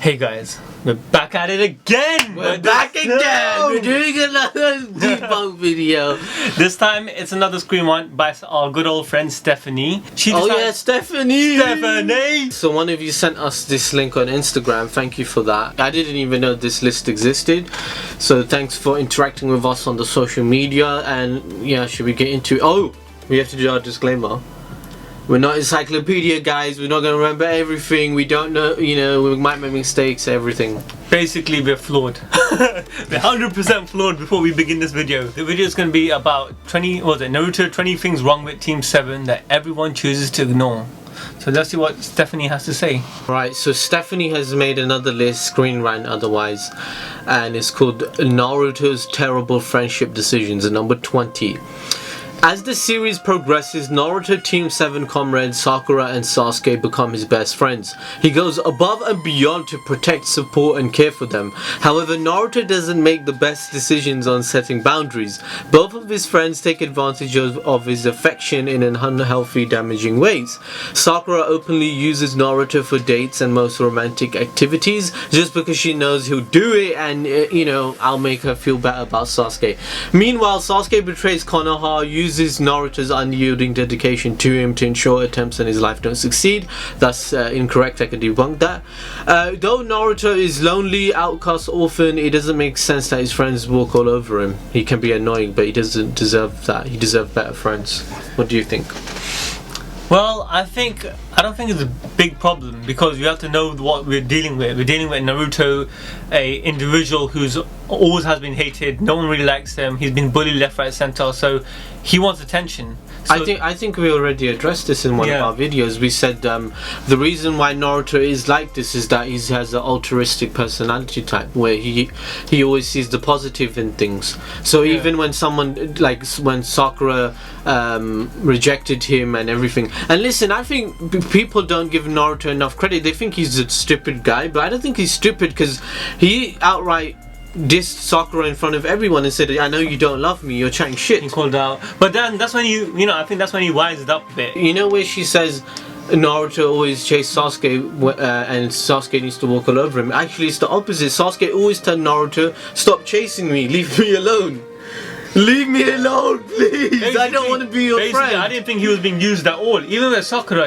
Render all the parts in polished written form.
Hey guys, we're back at it again! We're back again! We're doing another debunk video. This time it's another Screenrant by our good old friend Stephanie. Stephanie! So one of you sent us this link on Instagram, thank you for that. I didn't even know this list existed. So thanks for interacting with us on the social media. And yeah, should we get into it? Oh, we have to do our disclaimer. We're not encyclopedia guys, we're not going to remember everything, we don't know, we might make mistakes, everything. Basically, we're flawed. We're 100% flawed before we begin this video. The video is going to be about Naruto 20 things wrong with Team 7 that everyone chooses to ignore. So let's see what Stephanie has to say. Right, so Stephanie has made another list, Screenrant otherwise, and it's called Naruto's Terrible Friendship Decisions, number 20. As the series progresses, Naruto Team 7 comrades Sakura and Sasuke become his best friends. He goes above and beyond to protect, support and care for them. However, Naruto doesn't make the best decisions on setting boundaries. Both of his friends take advantage of his affection in unhealthy, damaging ways. Sakura openly uses Naruto for dates and most romantic activities just because she knows he'll do it and, I'll make her feel better about Sasuke. Meanwhile, Sasuke betrays Konoha, uses Naruto's unyielding dedication to him to ensure attempts in his life don't succeed. That's incorrect, I can debunk that. Though Naruto is lonely, outcast, orphan, it doesn't make sense that his friends walk all over him. He can be annoying, but he doesn't deserve that. He deserves better friends. What do you think? Well, I don't think it's a big problem because you have to know what we're dealing with. We're dealing with Naruto, a individual who's always has been hated. No one really likes him. He's been bullied left, right, center. So he wants attention. So I think we already addressed this in one of our videos. We said the reason why Naruto is like this is that he has an altruistic personality type where he always sees the positive in things. So even when someone, like when Sakura rejected him and everything. And listen, I think people don't give Naruto enough credit. They think he's a stupid guy, but I don't think he's stupid because he outright dissed Sakura in front of everyone and said, I know you don't love me, you're chatting shit. He called out. But then that's when I think that's when he wised up a bit. You know where she says Naruto always chased Sasuke and Sasuke needs to walk all over him. Actually, it's the opposite. Sasuke always told Naruto, stop chasing me, leave me alone. Leave me alone, please. Basically, I don't want to be your friend. I didn't think he was being used at all. Even with Sakura,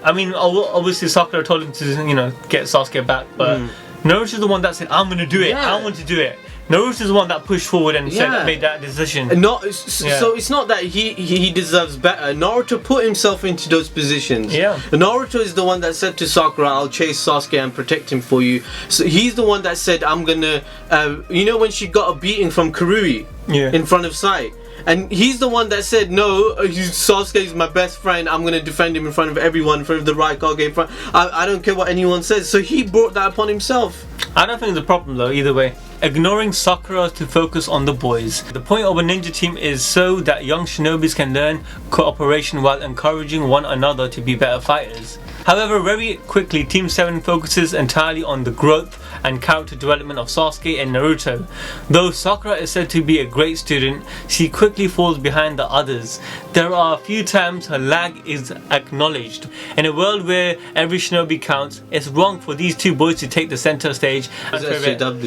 I mean, obviously Sakura told him to, get Sasuke back, but Naruto's the one that said, I'm gonna do it. I want to do it. Naruto's the one that pushed forward and made that decision. So it's not that he deserves better. Naruto put himself into those positions. Naruto is the one that said to Sakura, I'll chase Sasuke and protect him for you. So he's the one that said, I'm gonna when she got a beating from Karui in front of Sai. And he's the one that said, no, Sasuke is my best friend, I'm going to defend him in front of everyone, in front of the Raikage, in front. I don't care what anyone says. So he brought that upon himself. I don't think it's a problem though, either way. Ignoring Sakura to focus on the boys. The point of a ninja team is so that young shinobis can learn cooperation while encouraging one another to be better fighters. However, very quickly, Team 7 focuses entirely on the growth and character development of Sasuke and Naruto. Though Sakura is said to be a great student, she quickly falls behind the others. There are a few times her lag is acknowledged. In a world where every shinobi counts, it's wrong for these two boys to take the center stage. No, do you know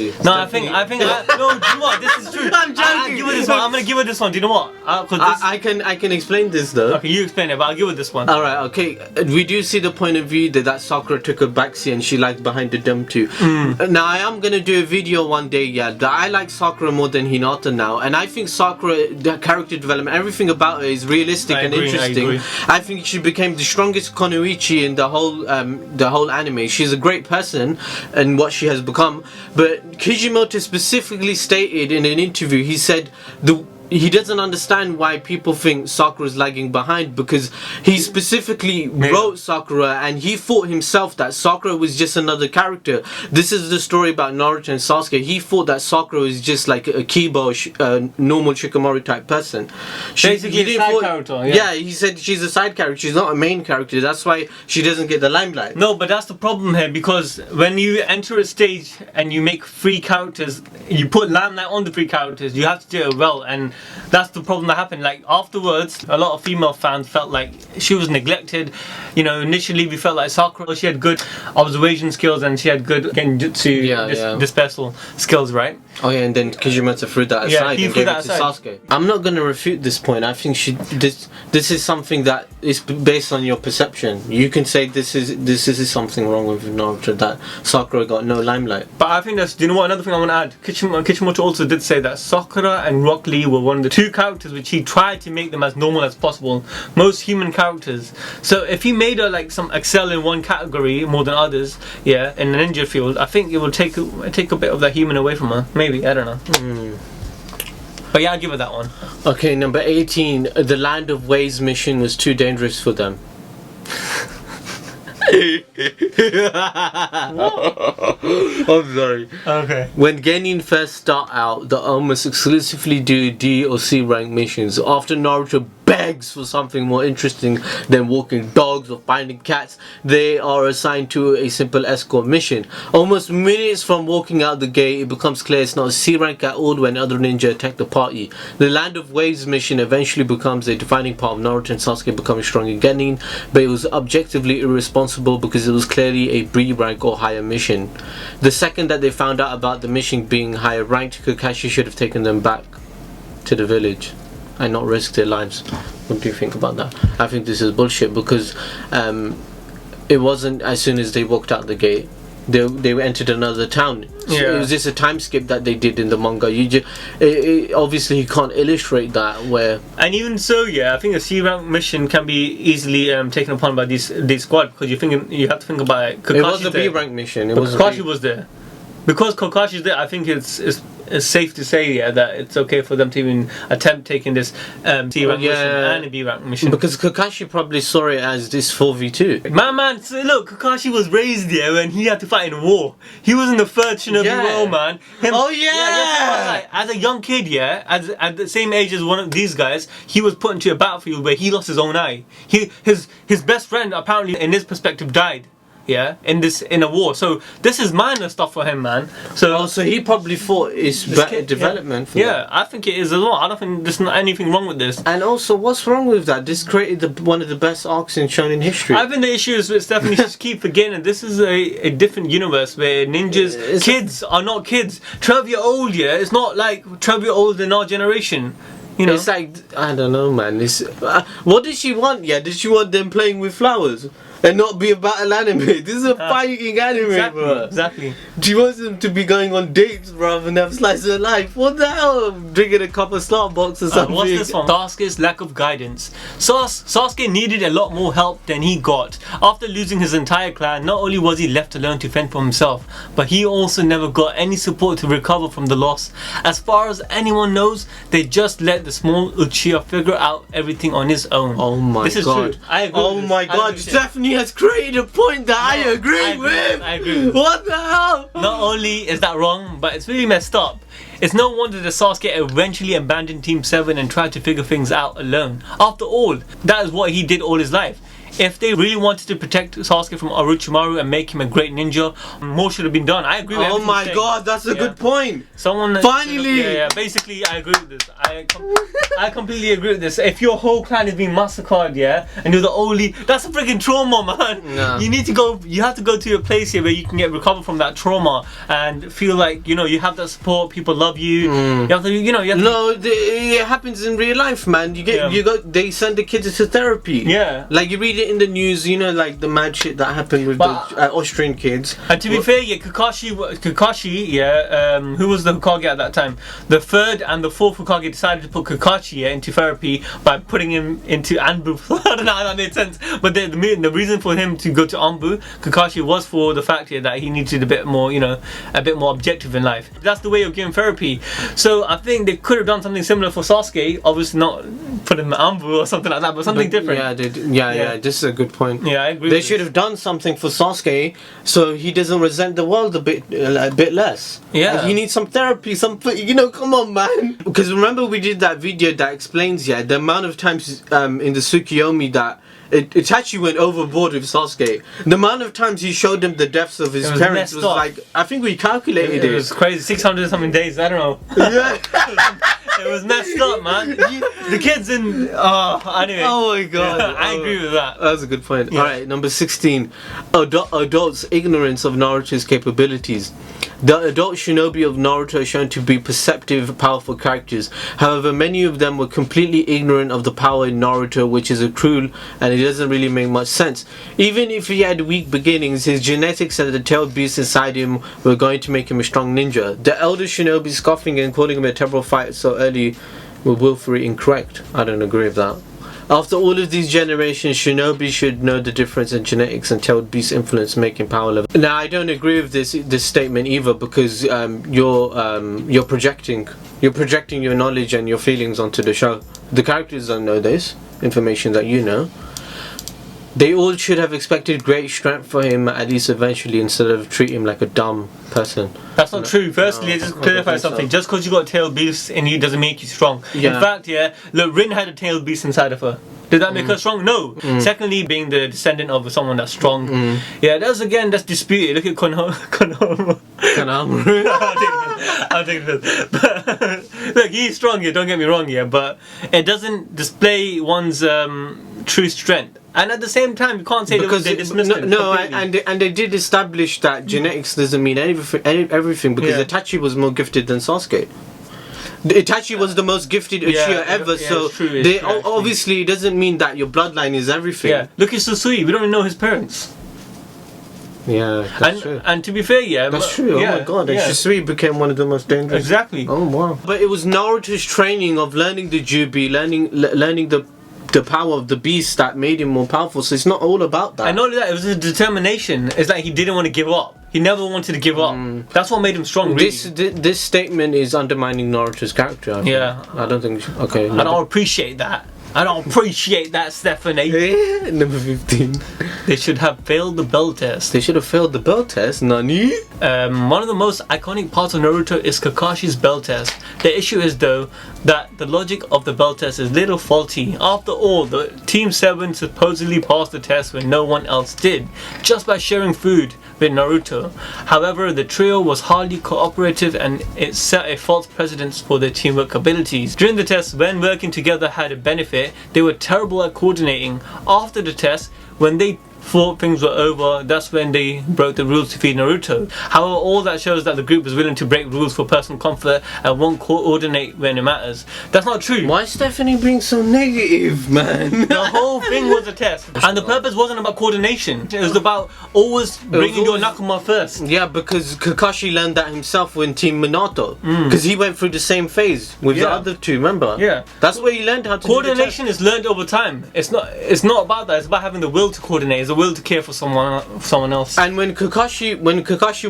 what? This is true. I'm joking. I'm gonna give her this one. Do you know what? I can explain this though. Okay, you explain it, but I'll give her this one. Alright, okay. We do see the point of view that Sakura took a backseat and she lagged behind the dumb too. Now I am gonna do a video one day, that I like Sakura more than Hinata now, and I think Sakura, the character development, everything about her is realistic and interesting. I think she became the strongest Konoichi in the whole anime. She's a great person and what she has become. But Kijimoto specifically stated in an interview, he said he doesn't understand why people think Sakura's lagging behind because he specifically wrote Sakura and he thought himself that Sakura was just another character. This is the story about Naruto and Sasuke. He thought that Sakura was just like a Kiba, normal Shikamaru type person. Basically a side character. Yeah, he said she's a side character. She's not a main character. That's why she doesn't get the limelight. No, but that's the problem here because when you enter a stage and you make 3 characters, you put limelight on the 3 characters, you have to do it well. And that's the problem that happened. Like afterwards, a lot of female fans felt like she was neglected. You know, initially we felt like Sakura, she had good observation skills and she had good genjutsu dispersal skills, right? Oh yeah, and then Kijimata threw that aside and gave it to Sasuke. I'm not going to refute this point. I think this is something that is based on your perception. You can say this is something wrong with Naruto, that Sakura got no limelight. But I think do you know what, another thing I want to add, Kishimoto also did say that Sakura and Rock Lee were one of the two characters which he tried to make them as normal as possible, most human characters. So if he made her like some excel in one category more than others, yeah, in the ninja field, I think it will take a bit of that human away from her. Maybe, I don't know. But yeah, I'll give it that one. Okay, number 18. The Land of Waves mission was too dangerous for them. I'm sorry. Okay. When Genin first start out, they almost exclusively do D or C rank missions. After Naruto begs for something more interesting than walking dogs or finding cats, they are assigned to a simple escort mission. Almost minutes from walking out the gate, it becomes clear it's not a C rank at all when other ninja attack the party. The Land of Waves mission eventually becomes a defining part of Naruto and Sasuke becoming strong in Genin, but it was objectively irresponsible because it was clearly a B rank or higher mission. The second that they found out about the mission being higher ranked, Kakashi should have taken them back to the village and not risk their lives. What do you think about that? I think this is bullshit because it wasn't as soon as they walked out the gate. They entered another town. So it was just a time skip that they did in the manga. Obviously you can't illustrate that where. And even so, yeah, I think a C rank mission can be easily taken upon by this squad because you have to think about it. It was a B rank mission. Kakashi was there. Because Kakashi's there, I think it's safe to say that it's okay for them to even attempt taking this C rank mission and a B rank mission. Because Kakashi probably saw it as this 4v2. Man, so look, Kakashi was raised there when he had to fight in a war. He was in the third Shinobi War, man. As a young kid, at the same age as one of these guys, he was put into a battlefield where he lost his own eye. His best friend apparently, in his perspective, died. Yeah, in a war. So this is minor stuff for him, man. So he probably thought it's better development for them. I think it is as well. I don't think there's not anything wrong with this. And also, what's wrong with that? This created one of the best arcs in shonen history. I think the issue is Stephanie just keep forgetting this is a different universe where ninjas, kids are not kids. 12-year-old, it's not like 12-year-old in our generation. You know? It's like, I don't know, man. What did she want? Did she want them playing with flowers? And not be a battle anime. This is a fighting anime, bro. Exactly. She wants them to be going on dates rather than have slice of life. What the hell? Drinking a cup of Starbucks or something. What's this one? Sasuke's lack of guidance. Sasuke needed a lot more help than he got. After losing his entire clan, not only was he left alone to fend for himself, but he also never got any support to recover from the loss. As far as anyone knows, they just let the small Uchiha figure out everything on his own. Oh my god. This is true. I agree oh with my god. Stephanie has created a point that I agree with. I agree with. What the hell? Not only is that wrong, but it's really messed up. It's no wonder that Sasuke eventually abandoned Team 7 and tried to figure things out alone. After all, that is what he did all his life. If they really wanted to protect Sasuke from Orochimaru and make him a great ninja, more should have been done. I agree with everything. Oh my god, that's a good point. Someone finally. Basically, I agree with this. I completely agree with this. If your whole clan is being massacred, and you're the only, that's a freaking trauma, man. Yeah. You have to go to a place here where you can recover from that trauma and feel like you have that support. People love you. You have to, it happens in real life, man. They send the kids to therapy. Yeah. Like you read it in the news, like the mad shit that happened with the Austrian kids. And to be fair, Kakashi, who was the Hokage at that time? The third and the fourth Hokage decided to put Kakashi into therapy by putting him into Anbu. I don't know how that made sense, but the reason for him to go to Anbu, Kakashi, was for the fact that he needed a bit more, a bit more objective in life. That's the way of giving therapy. So I think they could have done something similar for Sasuke. Obviously not put him in Anbu or something like that, but something different. This is a good point. Yeah, I agree. They should have done something for Sasuke so he doesn't resent the world a bit less. Yeah, he needs some therapy. Come on, man. Because remember we did that video that explains the amount of times in the Tsukiyomi that Itachi went overboard with Sasuke. The amount of times he showed him the deaths of his parents was like, I think we calculated it. It was crazy, 600 something days. I don't know. Yeah. It was messed up, man. The kids in. Anyway. Oh my god. I agree with that. That's a good point. Alright, number 16. Adults' ignorance of Naruto's capabilities. The adult shinobi of Naruto are shown to be perceptive, powerful characters. However, many of them were completely ignorant of the power in Naruto, which is cruel, and it doesn't really make much sense. Even if he had weak beginnings, his genetics and the tailed beast inside him were going to make him a strong ninja. The elder shinobi scoffing and calling him a terrible fighter so early were willfully incorrect. I don't agree with that. After all of these generations, shinobi should know the difference in genetics and tailed beast influence making power level. Now, I don't agree with this statement either, because you're projecting your knowledge and your feelings onto the show. The characters don't know this information that you know. They all should have expected great strength for him, at least eventually, instead of treat him like a dumb person. That's not true. Firstly, let's just clarify something. Just because you got a tailed beast in you doesn't make you strong. Yeah. In fact, look, Rin had a tailed beast inside of her. Did that make her strong? No. Secondly, being the descendant of someone that's strong. That's disputed. Look at Konohama. I'll take this. But, look, he's strong here, don't get me wrong here, but it doesn't display one's true strength. And at the same time, you can't say because they dismissed him. No, and they did establish that genetics doesn't mean everything, because Itachi was more gifted than Sasuke. Itachi was the most gifted Uchiha ever, so obviously it doesn't mean that your bloodline is everything. Yeah, look at Susui, we don't even know his parents. Yeah, that's true. And to be fair, that's true. Oh my god, and Shisui became one of the most dangerous. Exactly. Oh wow. But it was Naruto's training of learning the Jubi, learning the power of the beast that made him more powerful. So it's not all about that. And not only that, it was his determination. It's like he didn't want to give up. He never wanted to give up. That's what made him strong. Really. This statement is undermining Naruto's character. I don't think. Okay. I don't appreciate that. I don't appreciate that, Stephanie. Number 15. They should have failed the bell test. They should have failed the bell test. Nani? One of the most iconic parts of Naruto is Kakashi's bell test. The issue is though that the logic of the bell test is a little faulty. After all, the Team 7 supposedly passed the test when no one else did, just by sharing food with Naruto. However, the trio was hardly cooperative and it set a false precedence for their teamwork abilities. During the test, when working together had a benefit, they were terrible at coordinating. After the test, when they thought things were over, that's when they broke the rules to feed Naruto. However, all that shows that the group was willing to break rules for personal comfort and won't coordinate when it matters. That's not true. Why is Stephanie being so negative, man? The whole thing was a test, and the purpose wasn't about coordination. It was about always bringing your Nakama first. Yeah, because Kakashi learned that himself in Team Minato, because he went through the same phase with the other two. Remember? Yeah, that's where he learned how to. Coordination is learned over time. It's not about that. It's about having the will to coordinate. It's the will to care for someone else. And when Kakashi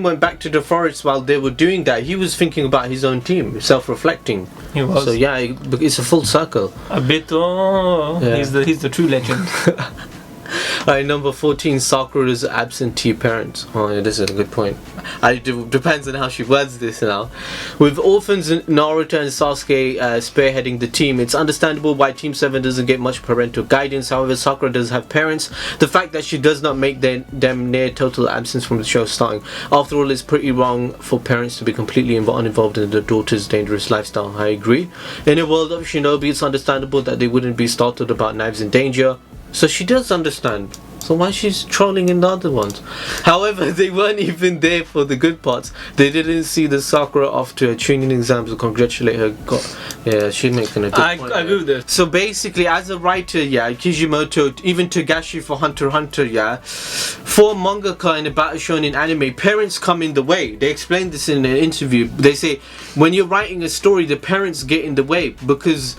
went back to the forest while they were doing that, he was thinking about his own team, self-reflecting. He was. So yeah, it's a full circle. A bit. He's the true legend. Alright, number 14, Sakura's absentee parents. Oh yeah, this is a good point. It depends on how she words this now. With orphans Naruto and Sasuke spearheading the team, it's understandable why Team 7 doesn't get much parental guidance. However, Sakura does have parents. The fact that she does not make them near total absence from the show starting. After all, it's pretty wrong for parents to be completely uninvolved in their daughter's dangerous lifestyle. I agree. In a world of shinobi, it's understandable that they wouldn't be startled about knives in danger. So she does understand. So why she's trolling in the other ones? However, they weren't even there for the good parts. They didn't see the Sakura off to her training exams to congratulate her. Yeah, she's making a good point. I agree with this. So basically, as a writer, Kishimoto, even Togashi for Hunter x Hunter, for mangaka in a battle shonen anime, parents come in the way. They explained this in an interview. They say, when you're writing a story, the parents get in the way because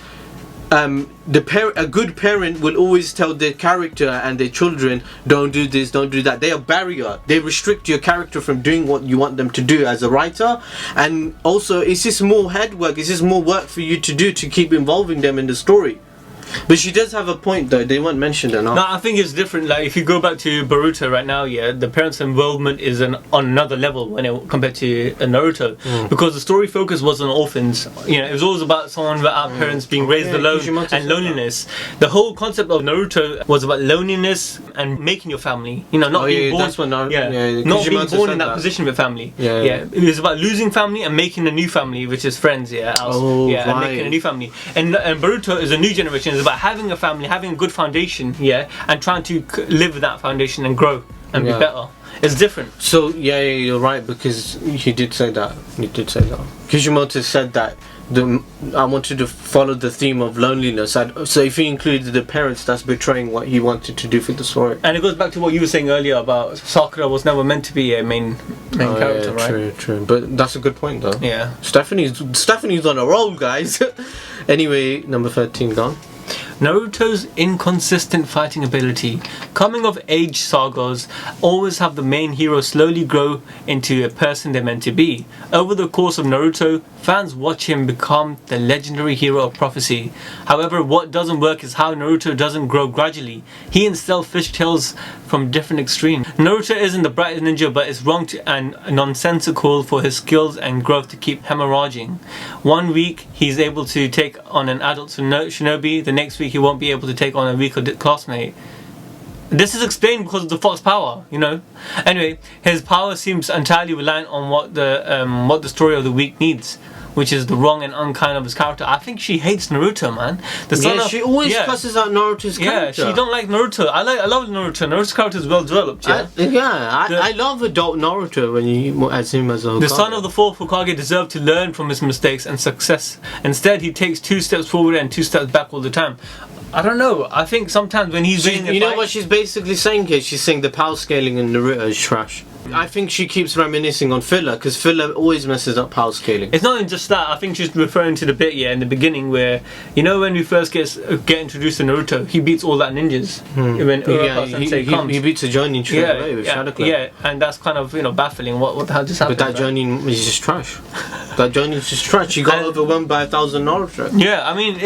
a good parent will always tell their character and their children, don't do this, don't do that. They are a barrier. They restrict your character from doing what you want them to do as a writer. And also, it's just more head work. It's just more work for you to do to keep involving them in the story. But she does have a point though. They weren't mentioned enough. No, I think it's different. Like if you go back to Boruto right now, yeah, the parents' involvement is on another level compared to Naruto, because the story focus was on orphans. You know, it was always about someone without parents being raised alone and loneliness. The whole concept of Naruto was about loneliness and making your family. You know, not being born. That's what not being born in that position with family. It was about losing family and making a new family, which is friends. And making a new family. And Boruto is a new generation. It's about having a family, having a good foundation, and trying to live with that foundation and grow and be better. It's different. So you're right, because you did say that. Kishimoto said that I wanted to follow the theme of loneliness. So if he included the parents, that's betraying what he wanted to do for the story. And it goes back to what you were saying earlier about Sakura was never meant to be a main character, right? True. But that's a good point, though. Yeah. Stephanie's on a roll, guys. Anyway, number 13 gone. Naruto's inconsistent fighting ability. Coming of age sagas always have the main hero slowly grow into a person they're meant to be. Over the course of Naruto, fans watch him become the legendary hero of prophecy. However, what doesn't work is how Naruto doesn't grow gradually. He instead fishtails from different extremes. Naruto isn't the brightest ninja, but it's wrong and nonsensical for his skills and growth to keep hemorrhaging. One week he's able to take on an adult shinobi, the next week he won't be able to take on a weaker classmate. This is explained because of the Fox power, you know. Anyway, his power seems entirely reliant on what the story of the week needs, which is the wrong and unkind of his character. I think she hates Naruto, man. She always cusses out Naruto's character. Yeah, she don't like Naruto. I love Naruto. Naruto's character is well developed. I love adult Naruto when you as him as a Hokage. The son of the fourth Hokage deserved to learn from his mistakes and success. Instead, he takes 2 steps forward and 2 steps back all the time. I don't know. I think sometimes when he's you know what she's basically saying here? She's saying the power scaling in Naruto is trash. I think she keeps reminiscing on filler, because filler always messes up power scaling. It's not even just that. I think she's referring to the bit in the beginning where, you know, when we first get introduced to Naruto, he beats all that ninjas. When Uraraka-sensei comes, he beats a Jonin straight away with Shadow Clone. Yeah, and that's kind of baffling. What the hell just happened? But that Jonin is just trash. That Jonin's just trash. He got overwhelmed by 1,000 Naruto. Yeah, I mean,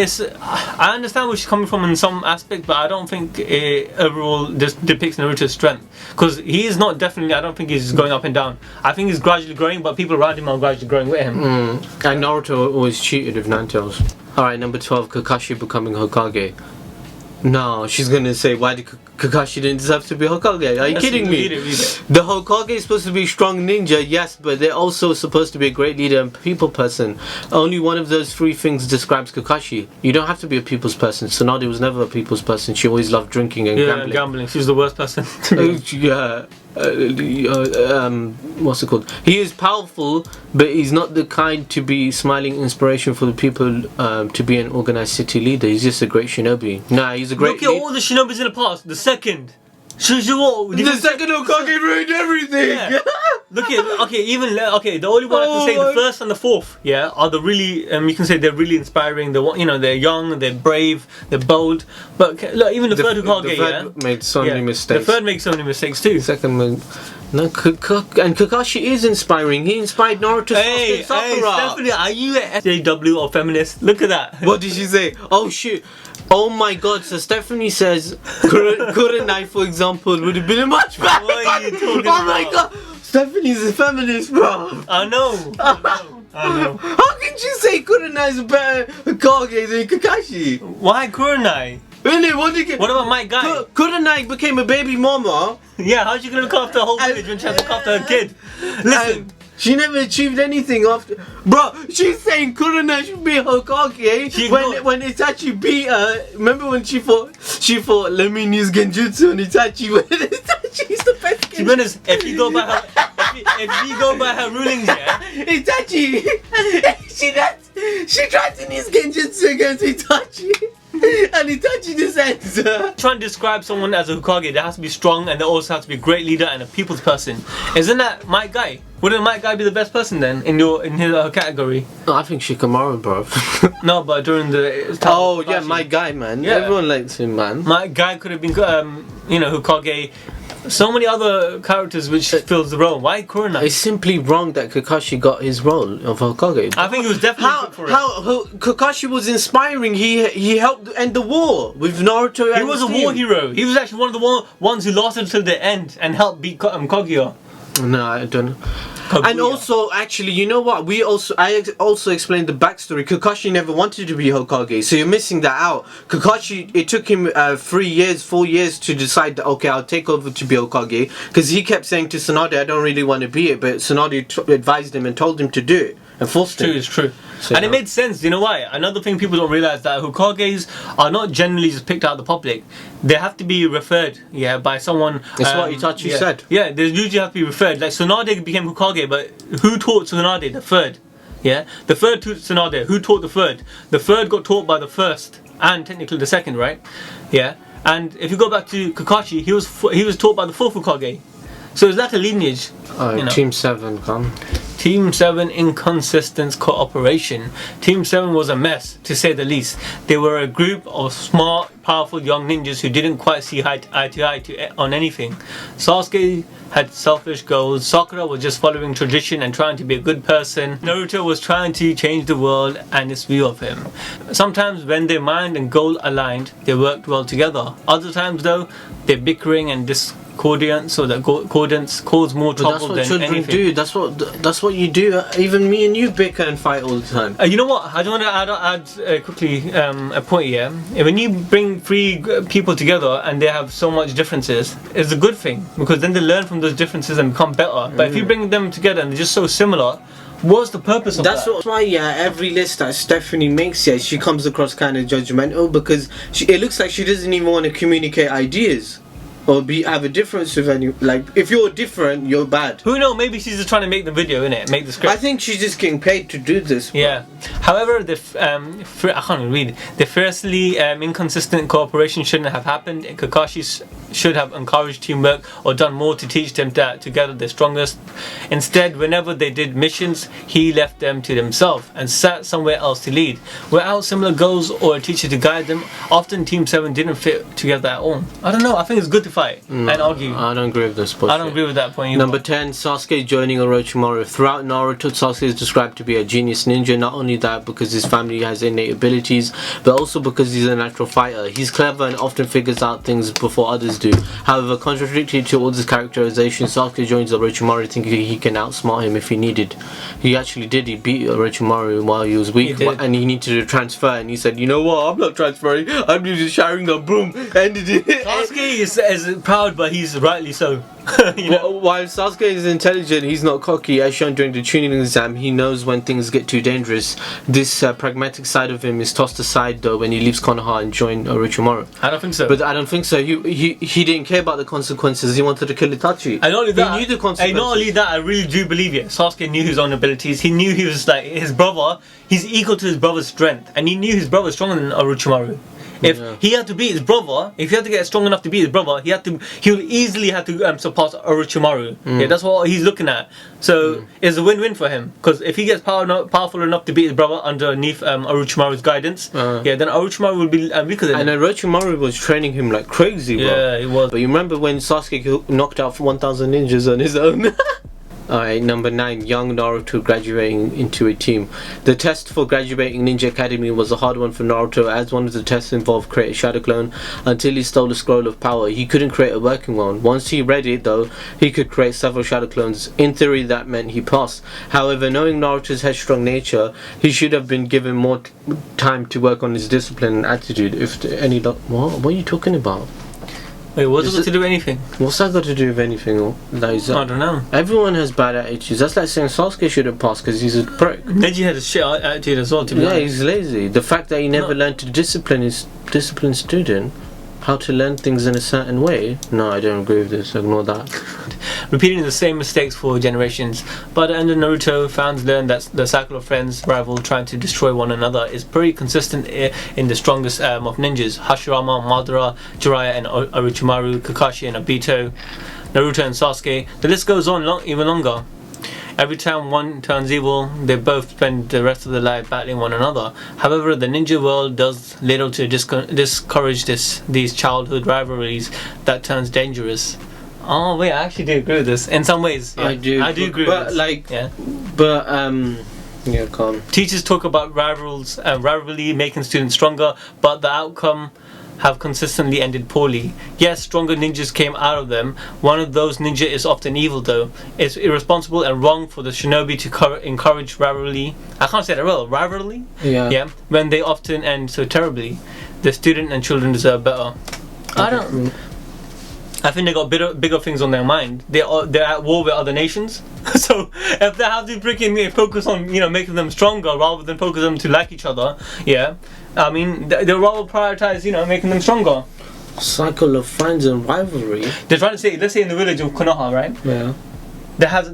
I understand where she's coming from in some aspect, but I don't think it overall depicts Naruto's strength, because he is not definitely. I don't think he's going up and down. I think he's gradually growing, but people around him are gradually growing with him. And Naruto always cheated with Ninetales. Alright, number 12, Kakashi becoming Hokage. No, she's gonna say, why did Kakashi didn't deserve to be Hokage? Are you kidding me? Read it. The Hokage is supposed to be a strong ninja, yes, but they're also supposed to be a great leader and people person. Only one of those 3 things describes Kakashi. You don't have to be a people's person. Tsunade was never a people's person. She always loved drinking and gambling. She was the worst person. What's it called? He is powerful, but he's not the kind to be smiling inspiration for the people to be an organized city leader. He's just a great shinobi. Nah, he's a great. Look at all the shinobis in the past. The second. The second Hokage ruined everything. Yeah. Look at the only one I can say the first and the fourth are the really you can say they're really inspiring. They're young, they're brave, they're bold. But look, even the third Hokage, the third made so many mistakes. The third makes so many mistakes too. Second one. No, and Kakashi is inspiring. He inspired Naruto, Sasuke, and Sakura. Hey, Stephanie, are you an SJW or feminist? Look at that. What did she say? Oh shit. Oh my god, so Stephanie says Kurenai, for example, would have been a much better. What are you talking about? My god, Stephanie's a feminist, bro. I know. How can you say Kurenai is a better Hokage than Kakashi? Why Kurenai? What about my guy? Kurenai became a baby mama. Yeah, how's she gonna look after a whole village when she has to look after her kid? Listen. She never achieved anything after. Bro, she's saying Kurenai should be Hokage when Itachi beat her. Remember when she thought, let me use Genjutsu on Itachi when Itachi's the best Genjutsu. To be honest, if you go by her rulings, Itachi, she tried to use Genjutsu against Itachi. And Itachi decided trying to describe someone as a Hokage, they has to be strong and they also have to be a great leader and a people's person. Isn't that my guy? Wouldn't my guy be the best person then in her category? No, I think Shikamaru, bro. No, but during the my guy, man. Yeah. Everyone likes him, man. My guy could have been Hokage so many other characters which fills the role. Why Kuruna? It's simply wrong that Kakashi got his role of Hokage. I think he was definitely good for it. How Kakashi was inspiring. He helped end the war with Naruto. He was a war hero. He was actually one of the ones who lasted until the end and helped beat Kaguya. No, I don't know. Kaguya. And also, actually, you know what? I also explained the backstory. Kakashi never wanted to be Hokage, so you're missing that out. Kakashi, it took him 4 years to decide that, okay, I'll take over to be Hokage, because he kept saying to Tsunade, I don't really want to be it, but Tsunade advised him and told him to do it and forced him. It's true. So, and it made sense. You know why? Another thing people don't realize that Hokages are not generally just picked out of the public. They have to be referred, by someone. That's what Itachi said. Yeah, they usually have to be referred. Like Tsunade became Hokage, but who taught Tsunade? The third. Yeah, the third taught Tsunade. Who taught the third? The third got taught by the first and technically the second, right? Yeah. And if you go back to Kakashi, he was taught by the fourth Hokage. So is that a lineage? Team 7, come. Team 7 inconsistent cooperation. Team 7 was a mess, to say the least. They were a group of smart, powerful young ninjas who didn't quite see eye to eye on anything. Sasuke had selfish goals. Sakura was just following tradition and trying to be a good person. Naruto was trying to change the world and its view of him. Sometimes when their mind and goal aligned, they worked well together. Other times though, they're bickering and discordance, so that concordance caused more trouble than anything. That's what children do. That's what you do. Even me and you bicker and fight all the time. You know what? I don't want to add quickly a point here. When you bring three people together and they have so much differences, it's a good thing, because then they learn from those differences and become better. But if you bring them together and they're just so similar, what's the purpose of that? That's why, every list that Stephanie makes, she comes across kind of judgmental, because it looks like she doesn't even want to communicate ideas. Or have a difference with any, like, if you're different, you're bad. Who knows? Maybe she's just trying to make the video, innit? Make the script. I think she's just getting paid to do this. Yeah. However, I can't even read. The fiercely inconsistent cooperation shouldn't have happened. Kakashi should have encouraged teamwork or done more to teach them that together they're strongest. Instead, whenever they did missions, he left them to themselves and sat somewhere else to lead. Without similar goals or a teacher to guide them, often Team 7 didn't fit together at all. I don't know. I think it's good to fight and argue. I don't agree with this bullshit. I don't agree with that point either. Number 10, Sasuke joining Orochimaru. Throughout Naruto, Sasuke is described to be a genius ninja. Not only that, because his family has innate abilities, but also because he's a natural fighter. He's clever and often figures out things before others do. However, contradictory to all this characterization, Sasuke joins Orochimaru thinking he can outsmart him if he needed. He actually did. He beat Orochimaru while he was weak, and he needed to transfer, and he said, you know what, I'm not transferring, I'm just sharing a broom. Sasuke is proud, but he's rightly so. While Sasuke is intelligent, he's not cocky. As shown during the tuning exam, he knows when things get too dangerous. This pragmatic side of him is tossed aside though when he leaves Konoha and joins Orochimaru. I don't think so. But I don't think so. He didn't care about the consequences. He wanted to kill Itachi. And not only that, he knew the consequences. And not only that, I really do believe it. Sasuke knew his own abilities. He knew he was like his brother. He's equal to his brother's strength, and he knew his brother was stronger than Orochimaru. If he had to beat his brother, if he had to get strong enough to beat his brother, he would easily have to surpass Orochimaru. Yeah, that's what he's looking at. So it's a win-win for him, because if he gets powerful enough to beat his brother underneath Orochimaru's guidance, then Orochimaru will be weaker than him. And Orochimaru was training him like crazy, bro. Yeah, he was. But you remember when Sasuke knocked out 1,000 ninjas on his own? Alright, number 9, young Naruto graduating into a team. The test for graduating Ninja Academy was a hard one for Naruto, as one of the tests involved create a shadow clone. Until he stole the scroll of power, he couldn't create a working one. Once he read it though, he could create several shadow clones. In theory, that meant he passed. However, knowing Naruto's headstrong nature, he should have been given more time to work on his discipline and attitude. If any what are you talking about? Wait, what's it got to do with anything? What's that got to do with anything? I don't know. Everyone has bad attitudes. That's like saying Sasuke shouldn't pass because he's a prick. Neji had a shit attitude as well, to be honest. He's lazy. The fact that he never learned to discipline his disciplined student, how to learn things in a certain way. No, I don't agree with this. Ignore that. Repeating the same mistakes for generations. By the end of Naruto, fans learned that the cycle of friends rival trying to destroy one another is pretty consistent in the strongest of ninjas. Hashirama, Madara, Jiraiya and Orochimaru, Kakashi and Obito, Naruto and Sasuke. The list goes on even longer. Every time one turns evil, they both spend the rest of their life battling one another. However, the ninja world does little to discourage these childhood rivalries that turns dangerous. Oh wait, I actually do agree with this in some ways. Yeah. I do agree with this. Yeah, calm. Teachers talk about rivalry making students stronger, but the outcome have consistently ended poorly. Yes, stronger ninjas came out of them. One of those ninja is often evil though. It's irresponsible and wrong for the shinobi to encourage rivalry. I can't say that well. Rivalry? Yeah. When they often end so terribly. The student and children deserve better. I think they got bigger things on their mind. They're at war with other nations. So if they have to freaking focus on making them stronger rather than focus them to like each other, I mean they'll rather prioritize making them stronger. Cycle of friends and rivalry. They're trying to say, let's say in the village of Konoha, right? Yeah. They have a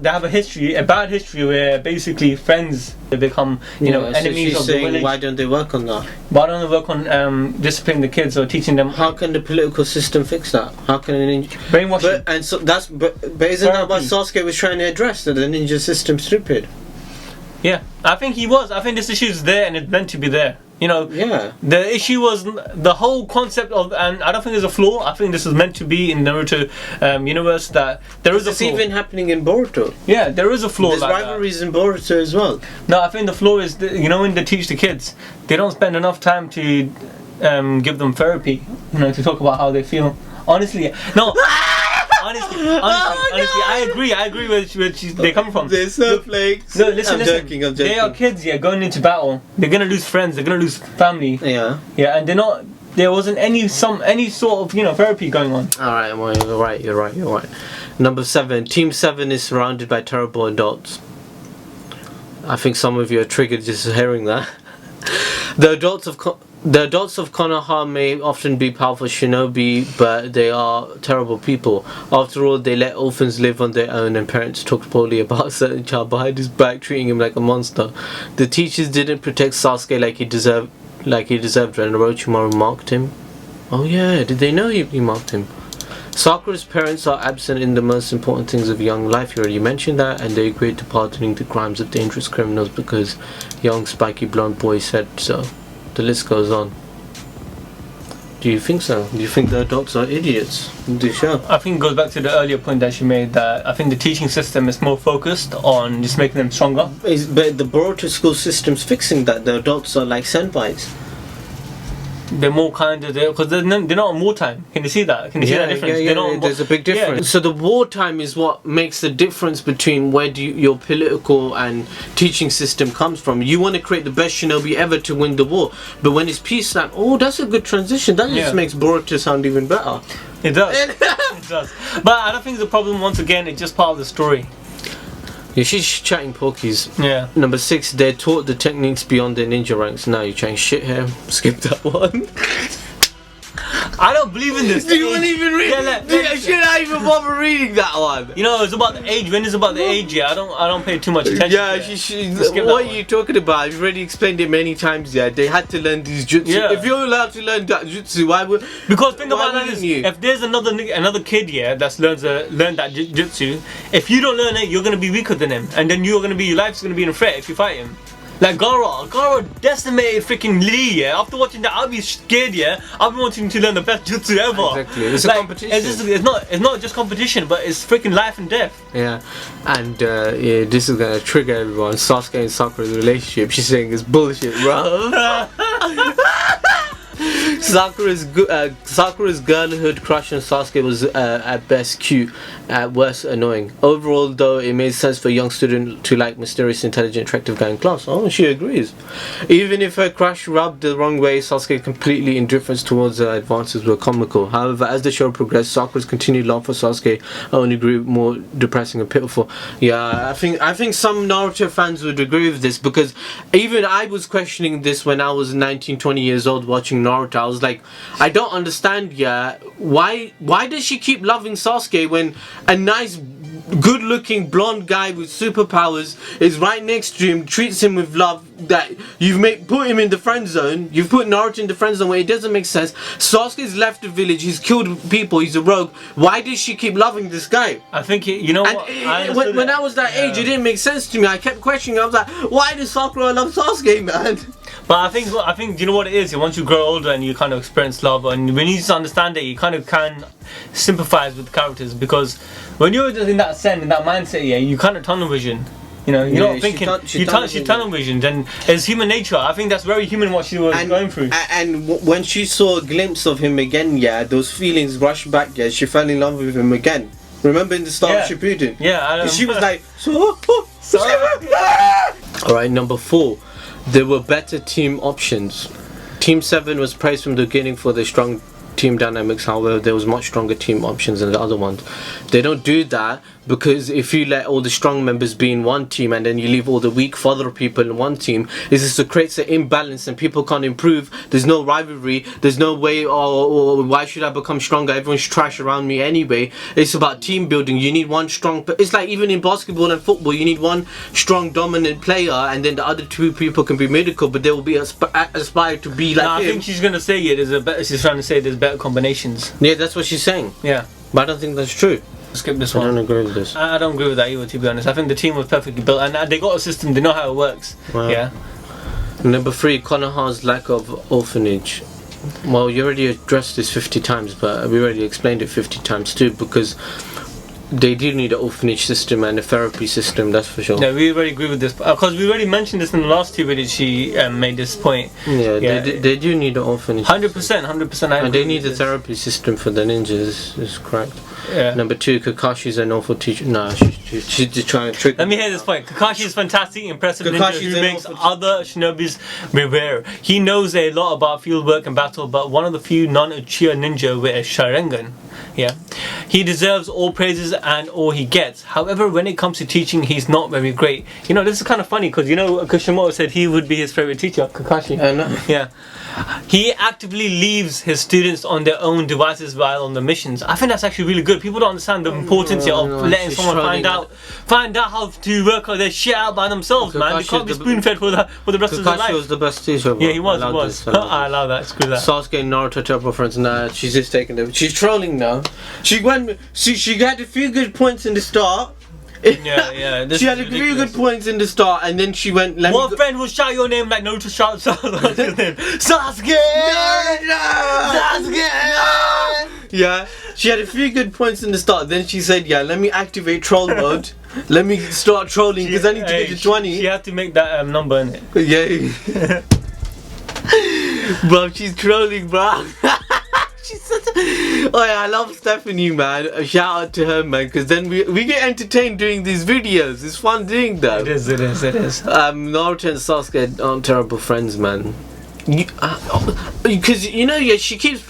bad history where basically friends they become enemies so of the village. Why don't they work on that? Why don't they work on disciplining the kids or teaching them? How can the political system fix that? How can a ninja brainwashing? But isn't that what Sasuke was trying to address? That the ninja system's stupid. Yeah, I think he was. I think this issue is there and it's meant to be there. Yeah. The issue was the whole concept of, and I don't think there's a flaw. I think this is meant to be in Naruto universe that there is a flaw. It's even happening in Boruto. Yeah, there is a flaw. There's rivalries in Boruto as well. No, I think the flaw is when they teach the kids, they don't spend enough time to give them therapy. To talk about how they feel. Honestly, no. Honestly, I agree with where they come from. They're snowflakes. No, listen. I'm joking. They are kids, going into battle. They're gonna lose friends. They're gonna lose family. Yeah. Yeah, and they're not. There wasn't any sort of therapy going on. All right, well, you're right. Number 7. Team 7 is surrounded by terrible adults. I think some of you are triggered just hearing that. The adults of Konoha may often be powerful shinobi, but they are terrible people. After all, they let orphans live on their own, and parents talked poorly about a certain child behind his back, treating him like a monster. The teachers didn't protect Sasuke like he deserved when Orochimaru marked him. Oh yeah, did they know he marked him? Sakura's parents are absent in the most important things of young life. You already mentioned that, and they agreed to pardoning the crimes of dangerous criminals because young spiky blonde boy said so. The list goes on. Do you think so? Do you think the adults are idiots? I think it goes back to the earlier point that she made, that I think the teaching system is more focused on just making them stronger. But the Boruto school system's fixing that. The adults are like senpais. They're more kind of there because they're not on wartime. Can you see that? Can you see that difference? Yeah, there's a big difference. Yeah. So the wartime is what makes the difference between where your political and teaching system comes from. You want to create the best shinobi ever to win the war, but when it's peacetime, that's a good transition. That just makes Boruto sound even better. It does. It does. But I don't think the problem, once again, it's just part of the story. Yeah, she's chatting porkies. Yeah. Number 6, they're taught the techniques beyond their ninja ranks. Now you're chatting shit here. Skip that one. I don't believe in this. Do you want to even read? Should I even bother reading that one? It's about the age. When it's about the age, I don't pay too much attention. Yeah, what are you talking about? I've already explained it many times. Yeah, they had to learn these jutsu. Yeah. If you're allowed to learn that jutsu, why would? Because think about that. If there's another kid that's learned that jutsu, if you don't learn it, you're gonna be weaker than him, and then your life's gonna be in a threat if you fight him. Like Gara decimated freaking Lee, After watching that, I'll be scared, I'll be wanting to learn the best jutsu ever. Exactly. It's a competition. It's not just competition, but it's freaking life and death. Yeah. And this is gonna trigger everyone. Sasuke and Sakura's relationship, she's saying is bullshit, bro. Sakura's girlhood crush on Sasuke was at best cute, at worst annoying. Overall, though, it made sense for a young student to like mysterious, intelligent, attractive guy in class. Oh, she agrees. Even if her crush rubbed the wrong way, Sasuke's completely indifference towards her advances were comical. However, as the show progressed, Sakura's continued love for Sasuke only grew more depressing and pitiful. Yeah, I think some Naruto fans would agree with this, because even I was questioning this when I was 19, 20 years old watching Naruto. I was like, I don't understand, why does she keep loving Sasuke when a nice, good-looking blonde guy with superpowers is right next to him, treats him with love, that you've put him in the friend zone, you've put Naruto in the friend zone where it doesn't make sense. Sasuke's left the village, he's killed people, he's a rogue. Why does she keep loving this guy? I think, when I was that age, it didn't make sense to me. I kept questioning, I was like, why does Sakura love Sasuke, man? But I think, do you know what it is? Once you grow older and you kind of experience love, and when you understand it, you kind of can sympathize with the characters, because when you're just in that sense, in that mindset, yeah, you kind of tunnel vision. You know, you're not thinking. She tunnel visioned, and it's human nature. I think that's very human what she was going through. And when she saw a glimpse of him again, yeah, those feelings rushed back. Yeah, she fell in love with him again. Remember in the start of Shippuden? Yeah, she was like, Alright, number 4. There were better team options. Team 7 was praised from the beginning for their strong team dynamics. However, there was much stronger team options than the other ones. They don't do that because if you let all the strong members be in one team and then you leave all the weak fodder people in one team, it just creates an imbalance and people can't improve. There's no rivalry. There's no way, why should I become stronger? Everyone's trash around me anyway. It's about team building. You need one strong. It's like even in basketball and football, you need one strong dominant player, and then the other 2 people can be mediocre, but they will be aspire to be like him. I think she's gonna say she's trying to say there's better combinations. Yeah, that's what she's saying. Yeah, but I don't think that's true. Skip this one. I don't agree with this. I don't agree with that either, to be honest. I think the team was perfectly built, and they got a system. They know how it works. Wow. Yeah. Number 3, Konoha's lack of orphanage. Well, you already addressed this 50 times, but we already explained it 50 times too, because they do need an orphanage system and a therapy system, that's for sure. Yeah, we already agree with this, because we already mentioned this in the last 2 videos. She made this point. Yeah. They do need an orphanage 100%. And they need a therapy system for the ninjas, is correct. Yeah. Number 2, Kakashi's an awful teacher. No, she's just trying to trick. Let me hear this point. Kakashi is fantastic, impressive ninja who makes other shinobis revere. He knows a lot about fieldwork and battle, but one of the few non-Uchiha ninja with a Sharingan. Yeah, he deserves all praises and all he gets. However, when it comes to teaching, he's not very great. You know, this is kind of funny because, you know, Kishimoto said he would be his favorite teacher, Kakashi. Yeah. He actively leaves his students on their own devices while on the missions. I think that's actually really good. People don't understand the importance of letting someone find out how to work their shit out by themselves, man. They can't be spoon-fed for the rest of their life. Kakashi was the best teacher. Yeah, he was. I allow that. Screw that. Sasuke and Naruto terrible friends. Nah, she's just taking them. She's trolling now. She had a few good points in the start. Yeah. She had a few good points in the start, and then she went. What friend will shout your name like Naruto shouts his name? Sasuke! Sasuke! Yeah, she had a few good points in the start. Then she said, "Yeah, let me activate troll mode. Let me start trolling because I need to get to 20." She had to make that number in it. Yeah. Bro, she's trolling, bro. She's such a... Oh yeah, I love Stephanie, man. A shout out to her, man, because then we get entertained doing these videos. It's fun doing that. It is. Naruto and Sasuke aren't terrible friends, man. Because she keeps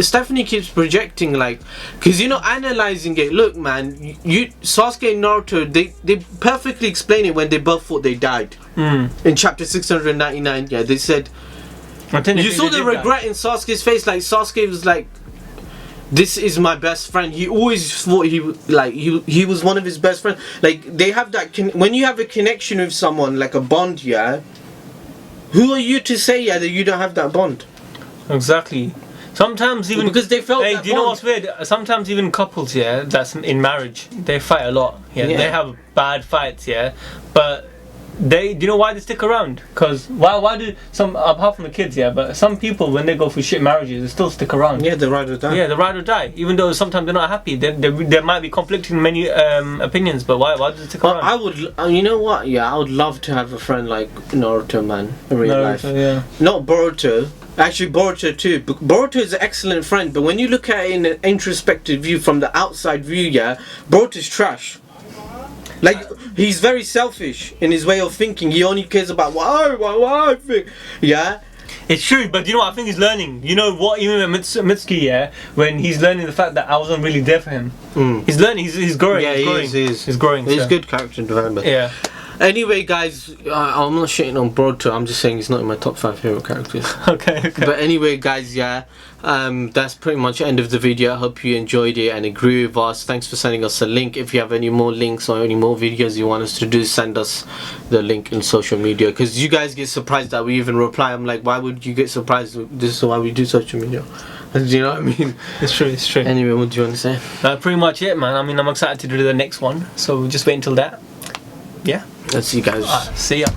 Stephanie keeps projecting, like, because analyzing it. Look, man, Sasuke and Naruto, they perfectly explain it when they both thought they died. In chapter 699. Yeah, they said. You saw the regret in Sasuke's face. Like, Sasuke was like, "This is my best friend." He always thought he was one of his best friends. Like, they have that when you have a connection with someone, like a bond. Yeah. Who are you to say that you don't have that bond? Exactly. Sometimes even because they felt. Hey, do you know what's weird? Sometimes even couples, that's in marriage, they fight a lot. They have bad fights. But. Do you know why they stick around? Because why do some, apart from the kids, but some people, when they go through shit marriages, they still stick around. Yeah, they ride or die. Yeah, they ride or die. Even though sometimes they're not happy, there might be conflicting many opinions. But why do they stick around? I would, you know what? Yeah, I would love to have a friend like Naruto, man, in real life. Yeah. Not Boruto. Actually, Boruto too. Boruto is an excellent friend, but when you look at it in an introspective view, from the outside view, Boruto's trash. Like, he's very selfish in his way of thinking. He only cares about why I think. Yeah? It's true, but you know what? I think he's learning. You know what? Even with Mitsuki, when he's learning the fact that I wasn't really there for him. He's learning, he's growing. Yeah, he's growing. He's good character development. Yeah. Anyway, guys, I'm not shitting on Boruto. I'm just saying he's not in my top 5 favorite characters. Okay. But anyway, guys, that's pretty much the end of the video. I hope you enjoyed it and agree with us. Thanks for sending us a link. If you have any more links or any more videos you want us to do, send us the link in social media. Because you guys get surprised that we even reply. I'm like, why would you get surprised? This is why we do social media. Do you know what I mean? It's true. Anyway, what do you want to say? Pretty much it, man. I mean, I'm excited to do the next one. So just wait until that. Yeah. Let's see you guys. See ya.